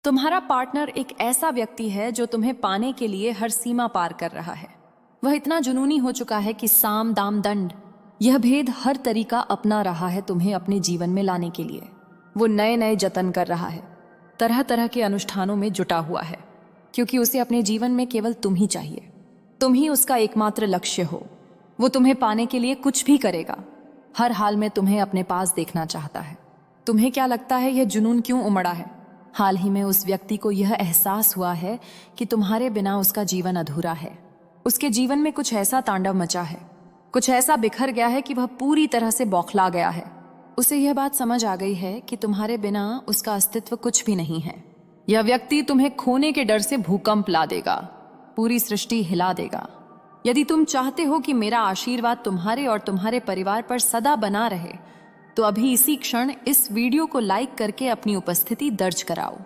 तुम्हारा पार्टनर एक ऐसा व्यक्ति है जो तुम्हें पाने के लिए हर सीमा पार कर रहा है। वह इतना जुनूनी हो चुका है कि साम दाम दंड यह भेद हर तरीका अपना रहा है तुम्हें अपने जीवन में लाने के लिए। वो नए नए जतन कर रहा है, तरह तरह के अनुष्ठानों में जुटा हुआ है, क्योंकि उसे अपने जीवन में केवल तुम ही चाहिए। तुम ही उसका एकमात्र लक्ष्य हो। वो तुम्हें पाने के लिए कुछ भी करेगा। हर हाल में तुम्हें अपने पास देखना चाहता है। तुम्हें क्या लगता है यह जुनून क्यों उमड़ा है? हाल ही में उस व्यक्ति को यह एहसास हुआ है कि तुम्हारे बिना उसका जीवन अधूरा है। उसके जीवन में कुछ ऐसा तांडव मचा है, कुछ ऐसा बिखर गया है कि वह पूरी तरह से बौखला गया है। उसे यह बात समझ आ गई है कि तुम्हारे बिना उसका अस्तित्व कुछ भी नहीं है। यह व्यक्ति तुम्हें खोने के डर से भूकंप ला देगा, पूरी सृष्टि हिला देगा। यदि तुम चाहते हो कि मेरा आशीर्वाद तुम्हारे और तुम्हारे परिवार पर सदा बना रहे, तो अभी इसी क्षण इस वीडियो को लाइक करके अपनी उपस्थिति दर्ज कराओ।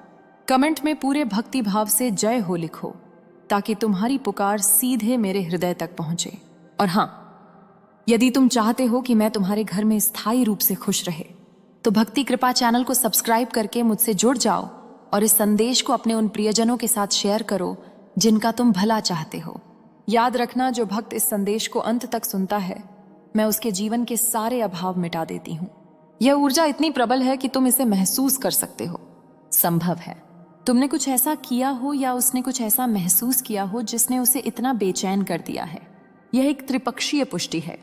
कमेंट में पूरे भक्ति भाव से जय हो लिखो, ताकि तुम्हारी पुकार सीधे मेरे हृदय तक पहुंचे। और हाँ, यदि तुम चाहते हो कि मैं तुम्हारे घर में स्थायी रूप से खुश रहे, तो भक्ति कृपा चैनल को सब्सक्राइब करके मुझसे जुड़ जाओ और इस संदेश को अपने उन प्रियजनों के साथ शेयर करो जिनका तुम भला चाहते हो। याद रखना, जो भक्त इस संदेश को अंत तक सुनता है, मैं उसके जीवन के सारे अभाव मिटा देती हूँ। यह ऊर्जा इतनी प्रबल है कि तुम इसे महसूस कर सकते हो। संभव है तुमने कुछ ऐसा किया हो या उसने कुछ ऐसा महसूस किया हो जिसने उसे इतना बेचैन कर दिया है। यह एक त्रिपक्षीय पुष्टि है।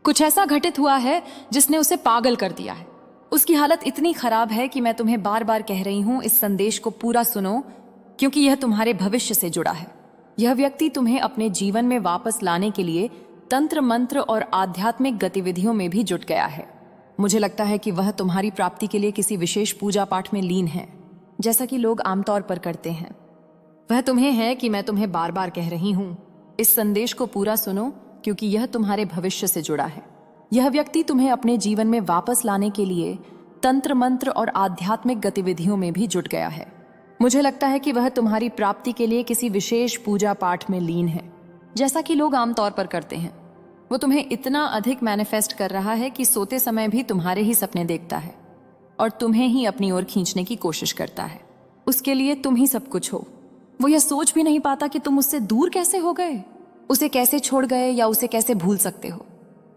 कुछ ऐसा घटित हुआ है जिसने उसे पागल कर दिया है। उसकी हालत इतनी खराब है कि मैं तुम्हें बार बार कह रही हूं, इस संदेश को पूरा सुनो, क्योंकि यह तुम्हारे भविष्य से जुड़ा है। यह व्यक्ति तुम्हें अपने जीवन में वापस लाने के लिए तंत्र मंत्र और आध्यात्मिक गतिविधियों में भी जुट गया है। मुझे लगता है कि वह तुम्हारी प्राप्ति के लिए किसी विशेष पूजा पाठ में लीन है, जैसा कि लोग आमतौर पर करते हैं। वह तुम्हें है कि मैं तुम्हें बार बार कह रही हूं, इस संदेश को पूरा सुनो, क्योंकि यह तुम्हारे भविष्य से जुड़ा है। यह व्यक्ति तुम्हें अपने जीवन में वापस लाने के लिए तंत्र मंत्र और आध्यात्मिक गतिविधियों में भी जुट गया है। मुझे लगता है कि वह तुम्हारी प्राप्ति के लिए किसी विशेष पूजा पाठ में लीन है, जैसा कि लोग आमतौर पर करते हैं। वो तुम्हें इतना अधिक मैनिफेस्ट कर रहा है कि सोते समय भी तुम्हारे ही सपने देखता है और तुम्हें ही अपनी ओर खींचने की कोशिश करता है। उसके लिए तुम ही सब कुछ हो। वो यह सोच भी नहीं पाता कि तुम उससे दूर कैसे हो गए, उसे कैसे छोड़ गए या उसे कैसे भूल सकते हो।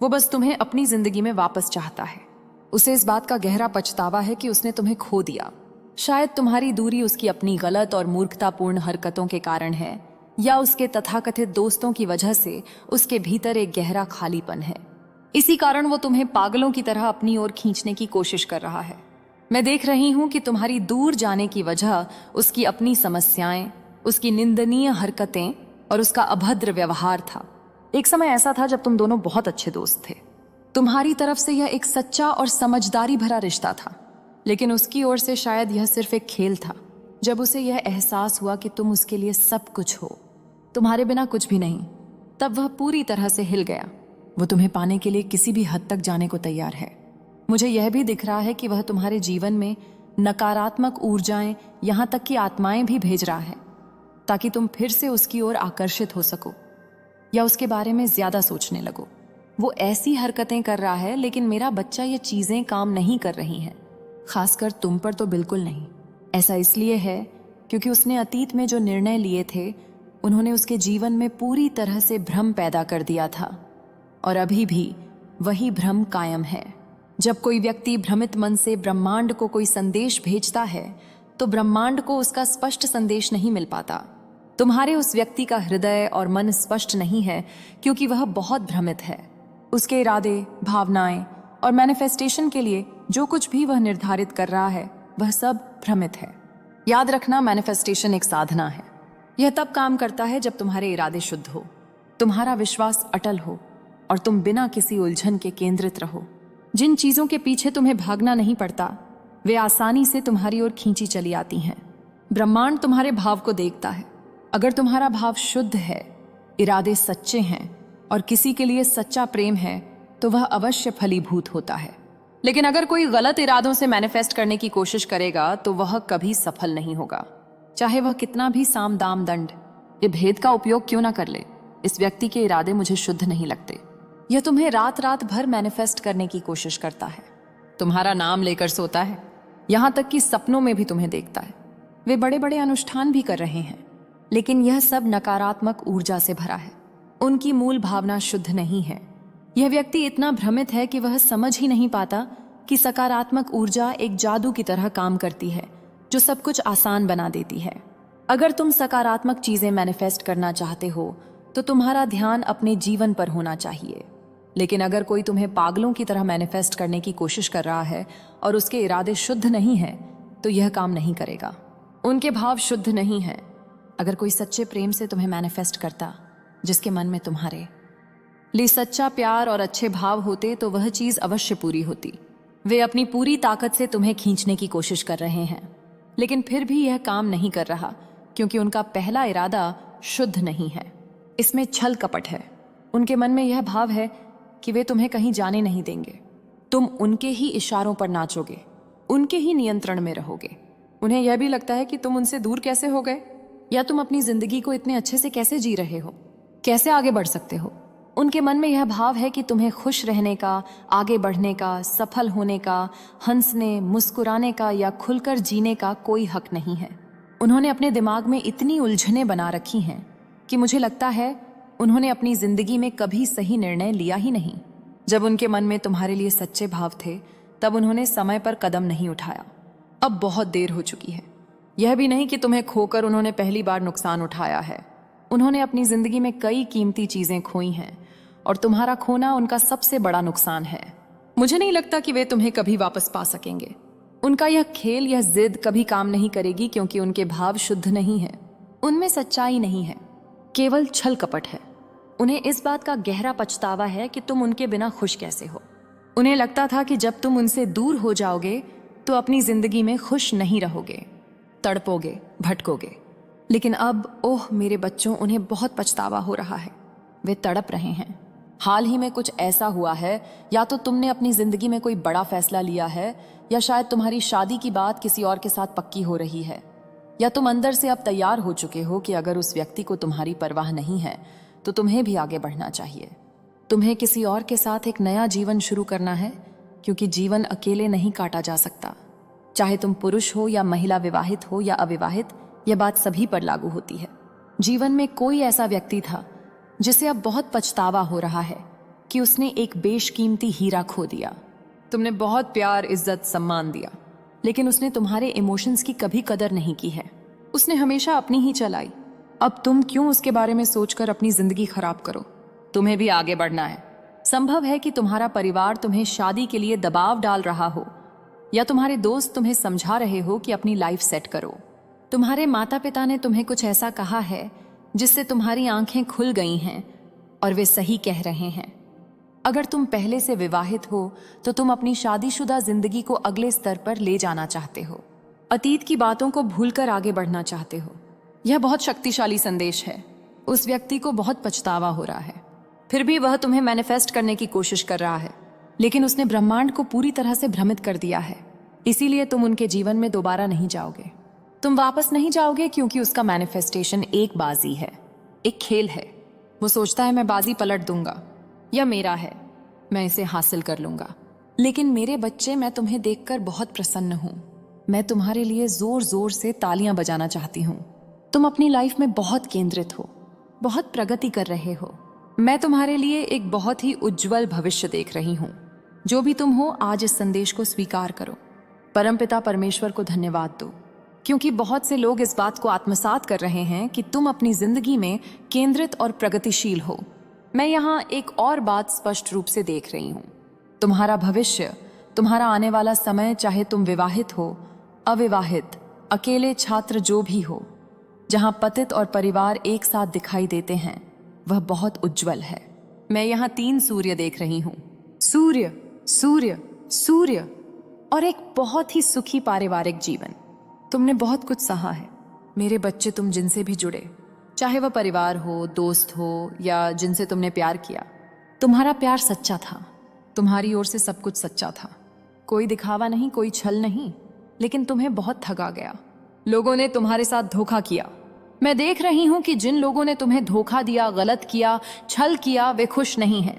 वो बस तुम्हें अपनी जिंदगी में वापस चाहता है। उसे इस बात का गहरा पछतावा है कि उसने तुम्हें खो दिया। शायद तुम्हारी दूरी उसकी अपनी गलत और मूर्खतापूर्ण हरकतों के कारण है, या उसके तथाकथित दोस्तों की वजह से उसके भीतर एक गहरा खालीपन है। इसी कारण वो तुम्हें पागलों की तरह अपनी ओर खींचने की कोशिश कर रहा है। मैं देख रही हूं कि तुम्हारी दूर जाने की वजह उसकी अपनी समस्याएं, उसकी निंदनीय हरकतें और उसका अभद्र व्यवहार था। एक समय ऐसा था जब तुम दोनों बहुत अच्छे दोस्त थे। तुम्हारी तरफ से यह एक सच्चा और समझदारी भरा रिश्ता था, लेकिन उसकी ओर से शायद यह सिर्फ एक खेल था। जब उसे यह एहसास हुआ कि तुम उसके लिए सब कुछ हो, तुम्हारे बिना कुछ भी नहीं, तब वह पूरी तरह से हिल गया। वो तुम्हें पाने के लिए किसी भी हद तक जाने को तैयार है। मुझे यह भी दिख रहा है कि वह तुम्हारे जीवन में नकारात्मक ऊर्जाएं, यहाँ तक कि आत्माएं भी भेज रहा है, ताकि तुम फिर से उसकी ओर आकर्षित हो सको या उसके बारे में ज्यादा सोचने लगो। वो ऐसी हरकतें कर रहा है, लेकिन मेरा बच्चा, ये चीजें काम नहीं कर रही हैं, खासकर तुम पर तो बिल्कुल नहीं। ऐसा इसलिए है क्योंकि उसने अतीत में जो निर्णय लिए थे, उन्होंने उसके जीवन में पूरी तरह से भ्रम पैदा कर दिया था, और अभी भी वही भ्रम कायम है। जब कोई व्यक्ति भ्रमित मन से ब्रह्मांड को कोई संदेश भेजता है, तो ब्रह्मांड को उसका स्पष्ट संदेश नहीं मिल पाता। तुम्हारे उस व्यक्ति का हृदय और मन स्पष्ट नहीं है, क्योंकि वह बहुत भ्रमित है। उसके इरादे, भावनाएं और मैनिफेस्टेशन के लिए जो कुछ भी वह निर्धारित कर रहा है, वह सब भ्रमित है। याद रखना, मैनिफेस्टेशन एक साधना है। यह तब काम करता है जब तुम्हारे इरादे शुद्ध हो, तुम्हारा विश्वास अटल हो और तुम बिना किसी उलझन के केंद्रित रहो। जिन चीजों के पीछे तुम्हें भागना नहीं पड़ता, वे आसानी से तुम्हारी ओर खींची चली आती हैं। ब्रह्मांड तुम्हारे भाव को देखता है। अगर तुम्हारा भाव शुद्ध है, इरादे सच्चे हैं और किसी के लिए सच्चा प्रेम है, तो वह अवश्य फलीभूत होता है। लेकिन अगर कोई गलत इरादों से मैनिफेस्ट करने की कोशिश करेगा, तो वह कभी सफल नहीं होगा, चाहे वह कितना भी साम दाम दंड ये भेद का उपयोग क्यों ना कर ले। इस व्यक्ति के इरादे मुझे शुद्ध नहीं लगते। यह तुम्हें रात रात भर मैनिफेस्ट करने की कोशिश करता है, तुम्हारा नाम लेकर सोता है, यहां तक कि सपनों में भी तुम्हें देखता है। वे बड़े बड़े अनुष्ठान भी कर रहे हैं, लेकिन यह सब नकारात्मक ऊर्जा से भरा है। उनकी मूल भावना शुद्ध नहीं है। यह व्यक्ति इतना भ्रमित है कि वह समझ ही नहीं पाता कि सकारात्मक ऊर्जा एक जादू की तरह काम करती है, जो सब कुछ आसान बना देती है। अगर तुम सकारात्मक चीजें मैनिफेस्ट करना चाहते हो तो तुम्हारा ध्यान अपने जीवन पर होना चाहिए। लेकिन अगर कोई तुम्हें पागलों की तरह मैनिफेस्ट करने की कोशिश कर रहा है और उसके इरादे शुद्ध नहीं है, तो यह काम नहीं करेगा। उनके भाव शुद्ध नहीं है। अगर कोई सच्चे प्रेम से तुम्हें मैनिफेस्ट करता, जिसके मन में तुम्हारे लिए सच्चा प्यार और अच्छे भाव होते, तो वह चीज अवश्य पूरी होती। वे अपनी पूरी ताकत से तुम्हें खींचने की कोशिश कर रहे हैं, लेकिन फिर भी यह काम नहीं कर रहा, क्योंकि उनका पहला इरादा शुद्ध नहीं है। इसमें छल कपट है। उनके मन में यह भाव है कि वे तुम्हें कहीं जाने नहीं देंगे। तुम उनके ही इशारों पर नाचोगे, उनके ही नियंत्रण में रहोगे। उन्हें यह भी लगता है कि तुम उनसे दूर कैसे हो गए, या तुम अपनी जिंदगी को इतने अच्छे से कैसे जी रहे हो, कैसे आगे बढ़ सकते हो। उनके मन में यह भाव है कि तुम्हें खुश रहने का, आगे बढ़ने का, सफल होने का, हंसने, मुस्कुराने का या खुलकर जीने का कोई हक नहीं है। उन्होंने अपने दिमाग में इतनी उलझनें बना रखी हैं कि मुझे लगता है उन्होंने अपनी जिंदगी में कभी सही निर्णय लिया ही नहीं। जब उनके मन में तुम्हारे लिए सच्चे भाव थे, तब उन्होंने समय पर कदम नहीं उठाया। अब बहुत देर हो चुकी है। यह भी नहीं कि तुम्हें खोकर उन्होंने पहली बार नुकसान उठाया है। उन्होंने अपनी जिंदगी में कई कीमती चीजें खोई हैं और तुम्हारा खोना उनका सबसे बड़ा नुकसान है। मुझे नहीं लगता कि वे तुम्हें कभी वापस पा सकेंगे। उनका यह खेल, यह जिद कभी काम नहीं करेगी, क्योंकि उनके भाव शुद्ध नहीं है। उनमें सच्चाई नहीं है, केवल छल कपट है। उन्हें इस बात का गहरा पछतावा है कि तुम उनके बिना खुश कैसे हो। उन्हें लगता था कि जब तुम उनसे दूर हो जाओगे तो अपनी जिंदगी में खुश नहीं रहोगे, तड़पोगे, भटकोगे। लेकिन अब ओह मेरे बच्चों, उन्हें बहुत पछतावा हो रहा है। वे तड़प रहे हैं। हाल ही में कुछ ऐसा हुआ है, या तो तुमने अपनी जिंदगी में कोई बड़ा फैसला लिया है, या शायद तुम्हारी शादी की बात किसी और के साथ पक्की हो रही है, या तुम अंदर से अब तैयार हो चुके हो कि अगर उस व्यक्ति को तुम्हारी परवाह नहीं है तो तुम्हें भी आगे बढ़ना चाहिए। तुम्हें किसी और के साथ एक नया जीवन शुरू करना है, क्योंकि जीवन अकेले नहीं काटा जा सकता। चाहे तुम पुरुष हो या महिला, विवाहित हो या अविवाहित, यह बात सभी पर लागू होती है। जीवन में कोई ऐसा व्यक्ति था जिसे अब बहुत पछतावा हो रहा है कि उसने एक बेशकीमती हीरा खो दिया। तुमने बहुत प्यार, इज्जत, सम्मान दिया, लेकिन उसने तुम्हारे इमोशंस की कभी कदर नहीं की है। उसने हमेशा अपनी ही चलाई। अब तुम क्यों उसके बारे में सोचकर अपनी जिंदगी खराब करो। तुम्हें भी आगे बढ़ना है। संभव है कि तुम्हारा परिवार तुम्हें शादी के लिए दबाव डाल रहा हो, या तुम्हारे दोस्त तुम्हें समझा रहे हो कि अपनी लाइफ सेट करो। तुम्हारे माता पिता ने तुम्हें कुछ ऐसा कहा है जिससे तुम्हारी आंखें खुल गई हैं, और वे सही कह रहे हैं। अगर तुम पहले से विवाहित हो तो तुम अपनी शादीशुदा जिंदगी को अगले स्तर पर ले जाना चाहते हो। अतीत की बातों को भूलकर आगे बढ़ना चाहते हो। यह बहुत शक्तिशाली संदेश है। उस व्यक्ति को बहुत पछतावा हो रहा है, फिर भी वह तुम्हें मैनिफेस्ट करने की कोशिश कर रहा है, लेकिन उसने ब्रह्मांड को पूरी तरह से भ्रमित कर दिया है। इसीलिए तुम उनके जीवन में दोबारा नहीं जाओगे। तुम वापस नहीं जाओगे क्योंकि उसका मैनिफेस्टेशन एक बाजी है, एक खेल है। वो सोचता है मैं बाजी पलट दूंगा, यह मेरा है, मैं इसे हासिल कर लूंगा। लेकिन मेरे बच्चे, मैं तुम्हें देखकर बहुत प्रसन्न हूं। मैं तुम्हारे लिए जोर जोर से तालियां बजाना चाहती हूं। तुम अपनी लाइफ में बहुत केंद्रित हो, बहुत प्रगति कर रहे हो। मैं तुम्हारे लिए एक बहुत ही उज्जवल भविष्य देख रही हूं। जो भी तुम हो, आज इस संदेश को स्वीकार करो। परमपिता परमेश्वर को धन्यवाद दो, क्योंकि बहुत से लोग इस बात को आत्मसात कर रहे हैं कि तुम अपनी जिंदगी में केंद्रित और प्रगतिशील हो। मैं यहाँ एक और बात स्पष्ट रूप से देख रही हूँ। तुम्हारा भविष्य, तुम्हारा आने वाला समय, चाहे तुम विवाहित हो, अविवाहित, अकेले छात्र, जो भी हो, जहाँ पतित और परिवार एक साथ दिखाई देते हैं, वह बहुत उज्जवल है। मैं यहाँ 3 सूर्य देख रही हूँ। सूर्य, सूर्य, सूर्य, और एक बहुत ही सुखी पारिवारिक जीवन। तुमने बहुत कुछ सहा है। मेरे बच्चे, तुम जिनसे भी जुड़े, चाहे वह परिवार हो, दोस्त हो, या जिनसे तुमने प्यार किया, तुम्हारा प्यार सच्चा था। तुम्हारी ओर से सब कुछ सच्चा था। कोई दिखावा नहीं, कोई छल नहीं। लेकिन तुम्हें बहुत ठगा गया। लोगों ने तुम्हारे साथ धोखा किया। मैं देख रही हूं कि जिन लोगों ने तुम्हें धोखा दिया, गलत किया, छल किया, वे खुश नहीं हैं।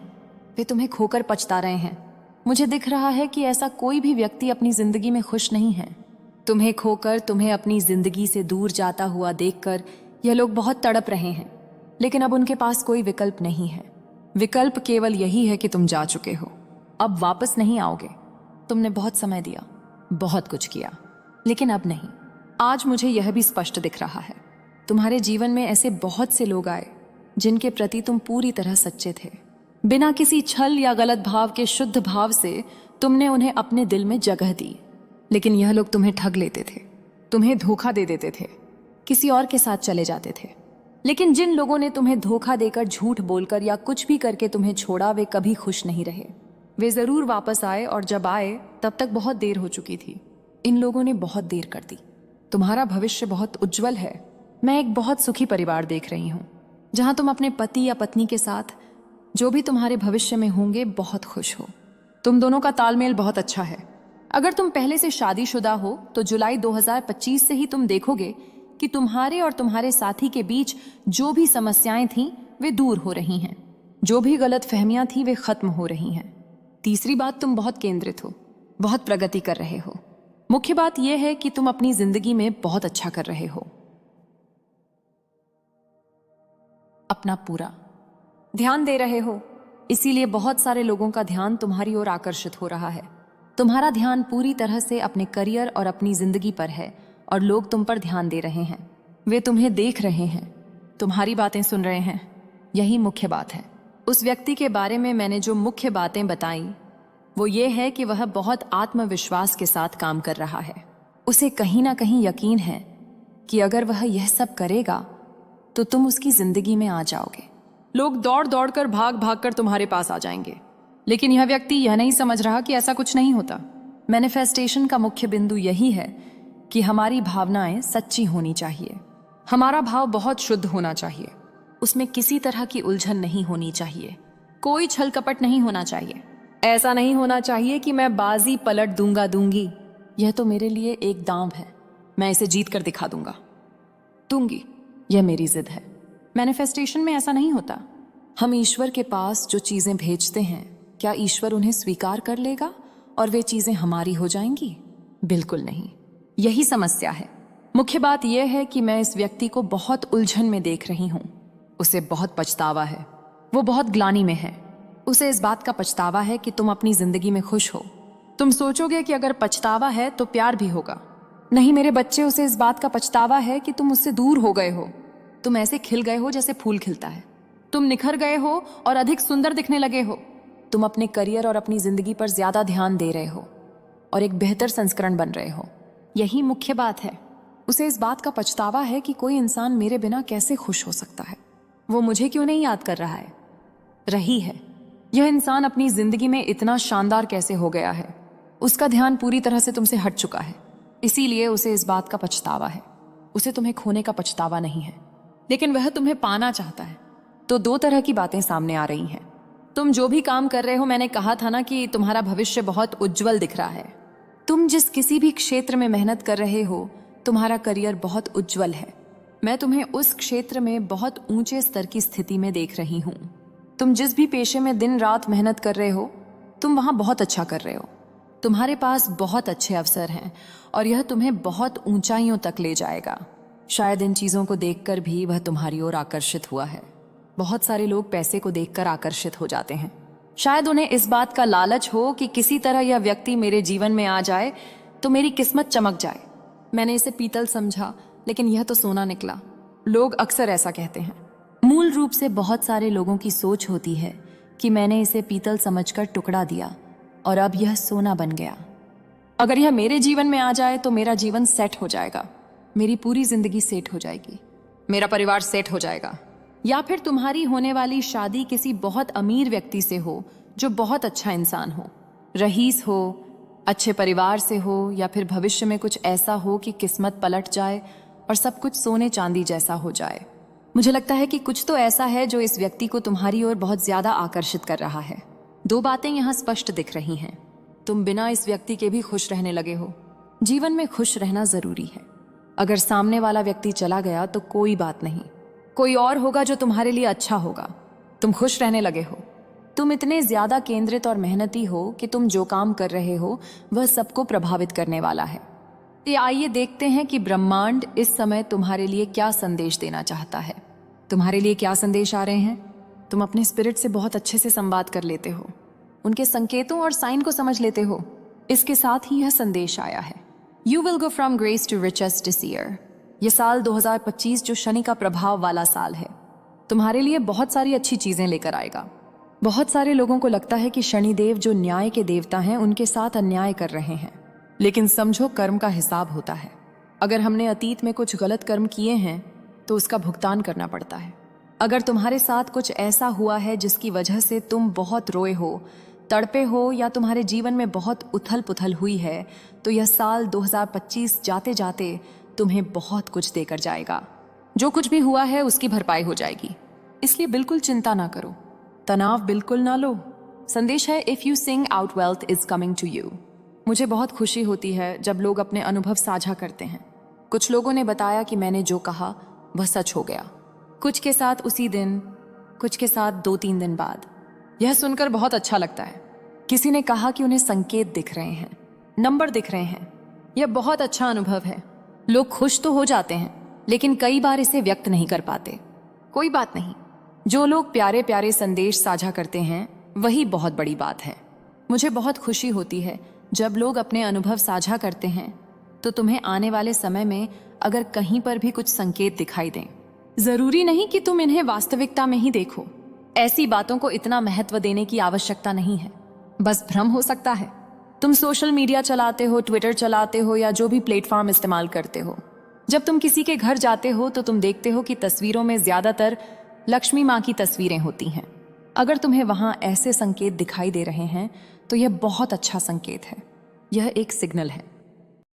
वे तुम्हें खोकर पछता रहे हैं। मुझे दिख रहा है कि ऐसा कोई भी व्यक्ति अपनी जिंदगी में खुश नहीं है। तुम्हें खोकर तुम्हें अपनी जिंदगी से दूर जाता हुआ देखकर यह लोग बहुत तड़प रहे हैं, लेकिन अब उनके पास कोई विकल्प नहीं है। विकल्प केवल यही है कि तुम जा चुके हो, अब वापस नहीं आओगे। तुमने बहुत समय दिया, बहुत कुछ किया, लेकिन अब नहीं। आज मुझे यह भी स्पष्ट दिख रहा है, तुम्हारे जीवन में ऐसे बहुत से लोग आए जिनके प्रति तुम पूरी तरह सच्चे थे। बिना किसी छल या गलत भाव के शुद्ध भाव से तुमने उन्हें अपने दिल में जगह दी, लेकिन यह लोग तुम्हें ठग लेते थे, तुम्हें धोखा दे देते थे, किसी और के साथ चले जाते थे। लेकिन जिन लोगों ने तुम्हें धोखा देकर, झूठ बोलकर या कुछ भी करके तुम्हें छोड़ा, वे कभी खुश नहीं रहे। वे जरूर वापस आए, और जब आए तब तक बहुत देर हो चुकी थी। इन लोगों ने बहुत देर कर दी। तुम्हारा भविष्य बहुत उज्जवल है। मैं एक बहुत सुखी परिवार देख रही हूँ, जहां तुम अपने पति या पत्नी के साथ, जो भी तुम्हारे भविष्य में होंगे, बहुत खुश हो। तुम दोनों का तालमेल बहुत अच्छा है। अगर तुम पहले से शादीशुदा हो तो जुलाई 2025 से ही तुम देखोगे कि तुम्हारे और तुम्हारे साथी के बीच जो भी समस्याएं थीं वे दूर हो रही हैं, जो भी गलत फहमियां थी वे खत्म हो रही हैं। तीसरी बात, तुम बहुत केंद्रित हो, बहुत प्रगति कर रहे हो। मुख्य बात यह है कि तुम अपनी जिंदगी में बहुत अच्छा कर रहे हो। अपना पूरा ध्यान दे रहे हो, इसीलिए बहुत सारे लोगों का ध्यान तुम्हारी ओर आकर्षित हो रहा है। तुम्हारा ध्यान पूरी तरह से अपने करियर और अपनी जिंदगी पर है, और लोग तुम पर ध्यान दे रहे हैं। वे तुम्हें देख रहे हैं, तुम्हारी बातें सुन रहे हैं। यही मुख्य बात है। उस व्यक्ति के बारे में मैंने जो मुख्य बातें बताई वो ये है कि वह बहुत आत्मविश्वास के साथ काम कर रहा है। उसे कहीं ना कहीं यकीन है कि अगर वह यह सब करेगा तो तुम उसकी जिंदगी में आ जाओगे। लोग दौड़ दौड़ कर, भाग भाग कर तुम्हारे पास आ जाएंगे, लेकिन यह व्यक्ति यह नहीं समझ रहा कि ऐसा कुछ नहीं होता। मैनिफेस्टेशन का मुख्य बिंदु यही है कि हमारी भावनाएं सच्ची होनी चाहिए। हमारा भाव बहुत शुद्ध होना चाहिए, उसमें किसी तरह की उलझन नहीं होनी चाहिए, कोई छल कपट नहीं होना चाहिए। ऐसा नहीं होना चाहिए कि मैं बाजी पलट दूंगी, यह तो मेरे लिए एक दांव है, मैं इसे जीत कर दिखा दूंगी, यह मेरी जिद है। मैनिफेस्टेशन में ऐसा नहीं होता। हम ईश्वर के पास जो चीजें भेजते हैं, क्या ईश्वर उन्हें स्वीकार कर लेगा और वे चीजें हमारी हो जाएंगी? बिल्कुल नहीं। यही समस्या है। मुख्य बात यह है कि मैं इस व्यक्ति को बहुत उलझन में देख रही हूं। उसे बहुत पछतावा है, वो बहुत ग्लानि में है। उसे इस बात का पछतावा है कि तुम अपनी जिंदगी में खुश हो। तुम सोचोगे कि अगर पछतावा है तो प्यार भी होगा। नहीं मेरे बच्चे, उसे इस बात का पछतावा है कि तुम उससे दूर हो गए हो। तुम ऐसे खिल गए हो जैसे फूल खिलता है। तुम निखर गए हो और अधिक सुंदर दिखने लगे हो। तुम अपने करियर और अपनी जिंदगी पर ज्यादा ध्यान दे रहे हो और एक बेहतर संस्करण बन रहे हो। यही मुख्य बात है। उसे इस बात का पछतावा है कि कोई इंसान मेरे बिना कैसे खुश हो सकता है। वो मुझे क्यों नहीं याद कर रहा है? रही है। यह इंसान अपनी जिंदगी में इतना शानदार कैसे हो गया है? उसका ध्यान पूरी तरह से तुमसे हट चुका है, इसीलिए उसे इस बात का पछतावा है। उसे तुम्हें खोने का पछतावा नहीं है, लेकिन वह तुम्हें पाना चाहता है। तो दो तरह की बातें सामने आ रही हैं। तुम जो भी काम कर रहे हो, मैंने कहा था ना कि तुम्हारा भविष्य बहुत उज्जवल दिख रहा है। तुम जिस किसी भी क्षेत्र में मेहनत कर रहे हो, तुम्हारा करियर बहुत उज्जवल है। मैं तुम्हें उस क्षेत्र में बहुत ऊंचे स्तर की स्थिति में देख रही हूँ। तुम जिस भी पेशे में दिन रात मेहनत कर रहे हो, तुम वहां बहुत अच्छा कर रहे हो। तुम्हारे पास बहुत अच्छे अवसर हैं और यह तुम्हें बहुत ऊंचाइयों तक ले जाएगा। शायद इन चीजों को देखकर भी वह तुम्हारी ओर आकर्षित हुआ है। बहुत सारे लोग पैसे को देखकर आकर्षित हो जाते हैं। शायद उन्हें इस बात का लालच हो कि किसी तरह यह व्यक्ति मेरे जीवन में आ जाए तो मेरी किस्मत चमक जाए। मैंने इसे पीतल समझा, लेकिन यह तो सोना निकला। लोग अक्सर ऐसा कहते हैं। मूल रूप से बहुत सारे लोगों की सोच होती है कि मैंने इसे पीतल समझकर टुकड़ा दिया और अब यह सोना बन गया। अगर यह मेरे जीवन में आ जाए तो मेरा जीवन सेट हो जाएगा, मेरी पूरी जिंदगी सेट हो जाएगी, मेरा परिवार सेट हो जाएगा। या फिर तुम्हारी होने वाली शादी किसी बहुत अमीर व्यक्ति से हो जो बहुत अच्छा इंसान हो, रईस हो, अच्छे परिवार से हो, या फिर भविष्य में कुछ ऐसा हो कि किस्मत पलट जाए और सब कुछ सोने चांदी जैसा हो जाए। मुझे लगता है कि कुछ तो ऐसा है जो इस व्यक्ति को तुम्हारी ओर बहुत ज्यादा आकर्षित कर रहा है। दो बातें यहाँ स्पष्ट दिख रही हैं। तुम बिना इस व्यक्ति के भी खुश रहने लगे हो। जीवन में खुश रहना जरूरी है। अगर सामने वाला व्यक्ति चला गया तो कोई बात नहीं, कोई और होगा जो तुम्हारे लिए अच्छा होगा। तुम खुश रहने लगे हो। तुम इतने ज्यादा केंद्रित और मेहनती हो कि तुम जो काम कर रहे हो वह सबको प्रभावित करने वाला है। तो आइए देखते हैं कि ब्रह्मांड इस समय तुम्हारे लिए क्या संदेश देना चाहता है। तुम्हारे लिए क्या संदेश आ रहे हैं? तुम अपने स्पिरिट से बहुत अच्छे से संवाद कर लेते हो, उनके संकेतों और साइन को समझ लेते हो। इसके साथ ही यह संदेश आया है, you will go from grace to riches this year. यह साल 2025 जो शनि का प्रभाव वाला साल है, तुम्हारे लिए बहुत सारी अच्छी चीजें लेकर आएगा। बहुत सारे लोगों को लगता है कि शनिदेव जो न्याय के देवता हैं उनके साथ अन्याय कर रहे हैं, लेकिन समझो कर्म का हिसाब होता है। अगर हमने अतीत में कुछ गलत कर्म किए हैं तो उसका भुगतान करना पड़ता है। अगर तुम्हारे साथ कुछ ऐसा हुआ है जिसकी वजह से तुम बहुत रोए हो, तड़पे हो, या तुम्हारे जीवन में बहुत उथल पुथल हुई है, तो यह साल 2025 जाते जाते तुम्हें बहुत कुछ देकर जाएगा। जो कुछ भी हुआ है उसकी भरपाई हो जाएगी, इसलिए बिल्कुल चिंता ना करो, तनाव बिल्कुल ना लो। संदेश है, if you sing out wealth is coming to you. मुझे बहुत खुशी होती है जब लोग अपने अनुभव साझा करते हैं। कुछ लोगों ने बताया कि मैंने जो कहा वह सच हो गया, कुछ के साथ उसी दिन, कुछ के साथ 2-3 दिन बाद। यह सुनकर बहुत अच्छा लगता है। किसी ने कहा कि उन्हें संकेत दिख रहे हैं, नंबर दिख रहे हैं। यह बहुत अच्छा अनुभव है। लोग खुश तो हो जाते हैं, लेकिन कई बार इसे व्यक्त नहीं कर पाते। कोई बात नहीं, जो लोग प्यारे प्यारे संदेश साझा करते हैं वही बहुत बड़ी बात है। मुझे बहुत खुशी होती है जब लोग अपने अनुभव साझा करते हैं, तो तुम्हें आने वाले समय में अगर कहीं पर भी कुछ संकेत दिखाई दें, जरूरी नहीं कि तुम इन्हें वास्तविकता में ही देखो। ऐसी बातों को इतना महत्व देने की आवश्यकता नहीं है, बस भ्रम हो सकता है। तुम सोशल मीडिया चलाते हो, ट्विटर चलाते हो, या जो भी प्लेटफॉर्म इस्तेमाल करते हो, जब तुम किसी के घर जाते हो तो तुम देखते हो कि तस्वीरों में ज्यादातर लक्ष्मी माँ की तस्वीरें होती हैं। अगर तुम्हें वहां ऐसे संकेत दिखाई दे रहे हैं तो यह बहुत अच्छा संकेत है। यह एक सिग्नल है।